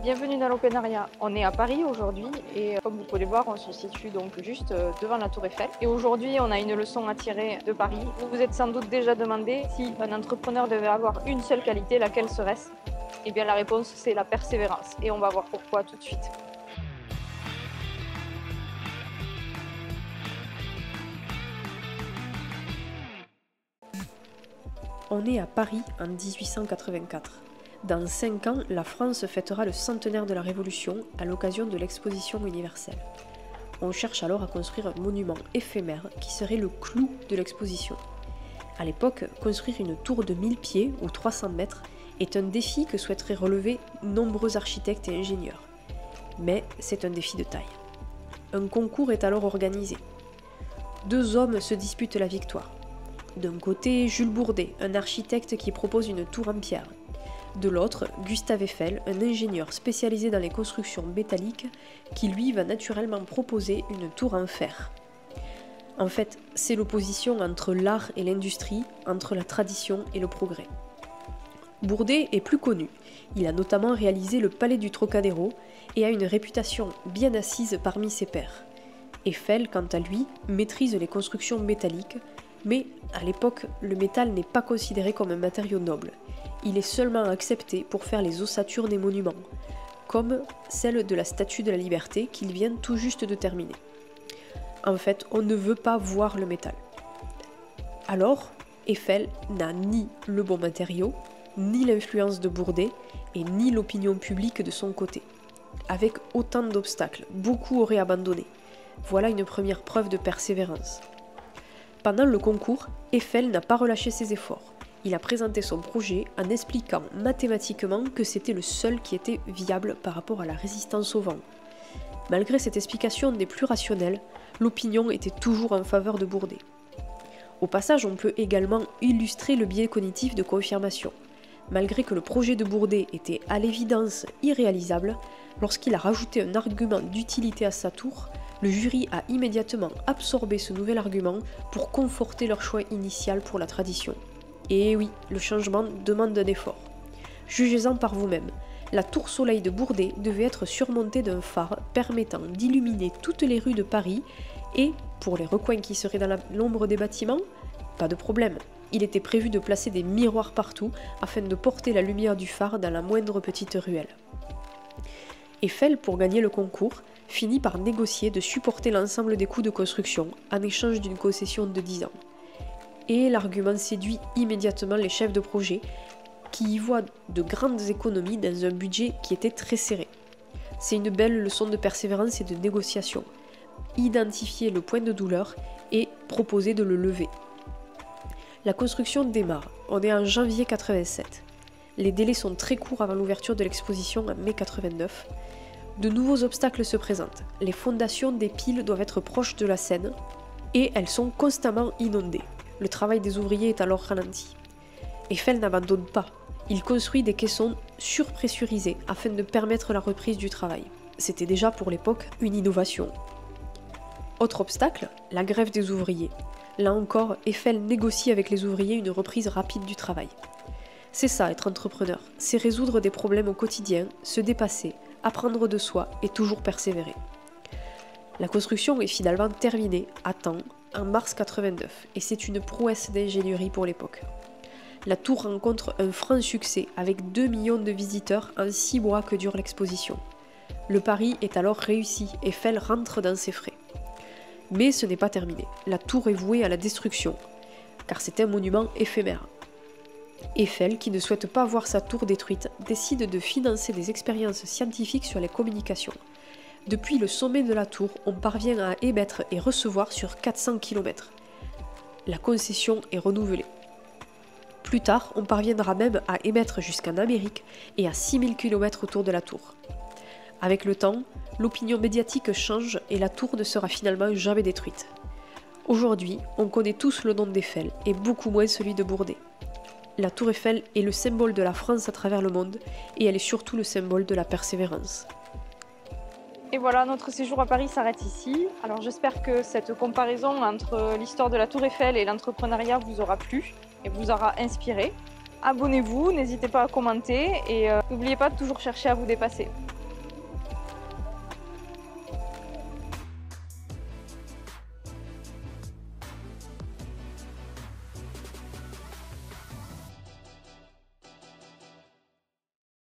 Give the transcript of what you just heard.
Bienvenue dans l'Openariat. On est à Paris aujourd'hui et comme vous pouvez le voir, on se situe donc juste devant la Tour Eiffel. Et aujourd'hui, on a une leçon à tirer de Paris. Vous vous êtes sans doute déjà demandé si un entrepreneur devait avoir une seule qualité, laquelle serait-ce? Eh bien, la réponse, c'est la persévérance. Et on va voir pourquoi tout de suite. On est à Paris en 1884. Dans 5 ans, la France fêtera le centenaire de la Révolution à l'occasion de l'exposition universelle. On cherche alors à construire un monument éphémère qui serait le clou de l'exposition. À l'époque, construire une tour de 1000 pieds ou 300 mètres est un défi que souhaiteraient relever nombreux architectes et ingénieurs. Mais c'est un défi de taille. Un concours est alors organisé. 2 hommes se disputent la victoire. D'un côté, Jules Bourdet, un architecte qui propose une tour en pierre. De l'autre, Gustave Eiffel, un ingénieur spécialisé dans les constructions métalliques, qui lui va naturellement proposer une tour en fer. En fait, c'est l'opposition entre l'art et l'industrie, entre la tradition et le progrès. Bourdet est plus connu. Il a notamment réalisé le Palais du Trocadéro et a une réputation bien assise parmi ses pairs. Eiffel, quant à lui, maîtrise les constructions métalliques, mais à l'époque, le métal n'est pas considéré comme un matériau noble. Il est seulement accepté pour faire les ossatures des monuments, comme celle de la Statue de la Liberté qu'il vient tout juste de terminer. En fait, on ne veut pas voir le métal. Alors, Eiffel n'a ni le bon matériau, ni l'influence de Bourdet, et ni l'opinion publique de son côté. Avec autant d'obstacles, beaucoup auraient abandonné. Voilà une première preuve de persévérance. Pendant le concours, Eiffel n'a pas relâché ses efforts. Il a présenté son projet en expliquant mathématiquement que c'était le seul qui était viable par rapport à la résistance au vent. Malgré cette explication des plus rationnelles, l'opinion était toujours en faveur de Bourdet. Au passage, on peut également illustrer le biais cognitif de confirmation. Malgré que le projet de Bourdet était à l'évidence irréalisable, lorsqu'il a rajouté un argument d'utilité à sa tour, le jury a immédiatement absorbé ce nouvel argument pour conforter leur choix initial pour la tradition. Et oui, le changement demande un effort. Jugez-en par vous-même. La tour Soleil de Bourdet devait être surmontée d'un phare permettant d'illuminer toutes les rues de Paris et, pour les recoins qui seraient dans l'ombre des bâtiments, pas de problème. Il était prévu de placer des miroirs partout afin de porter la lumière du phare dans la moindre petite ruelle. Eiffel, pour gagner le concours, finit par négocier de supporter l'ensemble des coûts de construction en échange d'une concession de 10 ans. Et l'argument séduit immédiatement les chefs de projet qui y voient de grandes économies dans un budget qui était très serré. C'est une belle leçon de persévérance et de négociation. Identifier le point de douleur et proposer de le lever. La construction démarre. On est en janvier 87. Les délais sont très courts avant l'ouverture de l'exposition en mai 89. De nouveaux obstacles se présentent. Les fondations des piles doivent être proches de la Seine et elles sont constamment inondées. Le travail des ouvriers est alors ralenti. Eiffel n'abandonne pas. Il construit des caissons surpressurisés afin de permettre la reprise du travail. C'était déjà pour l'époque une innovation. Autre obstacle, la grève des ouvriers. Là encore, Eiffel négocie avec les ouvriers une reprise rapide du travail. C'est ça être entrepreneur, c'est résoudre des problèmes au quotidien, se dépasser, apprendre de soi et toujours persévérer. La construction est finalement terminée à temps en mars 89 et c'est une prouesse d'ingénierie pour l'époque. La tour rencontre un franc succès avec 2 millions de visiteurs en 6 mois que dure l'exposition. Le pari est alors réussi, Eiffel rentre dans ses frais. Mais ce n'est pas terminé, la tour est vouée à la destruction, car c'est un monument éphémère. Eiffel, qui ne souhaite pas voir sa tour détruite, décide de financer des expériences scientifiques sur les communications. Depuis le sommet de la tour, on parvient à émettre et recevoir sur 400 km. La concession est renouvelée. Plus tard, on parviendra même à émettre jusqu'en Amérique et à 6000 km autour de la tour. Avec le temps, l'opinion médiatique change et la tour ne sera finalement jamais détruite. Aujourd'hui, on connaît tous le nom d'Eiffel et beaucoup moins celui de Bourdet. La tour Eiffel est le symbole de la France à travers le monde et elle est surtout le symbole de la persévérance. Et voilà, notre séjour à Paris s'arrête ici. Alors j'espère que cette comparaison entre l'histoire de la Tour Eiffel et l'entrepreneuriat vous aura plu et vous aura inspiré. Abonnez-vous, n'hésitez pas à commenter et n'oubliez pas de toujours chercher à vous dépasser.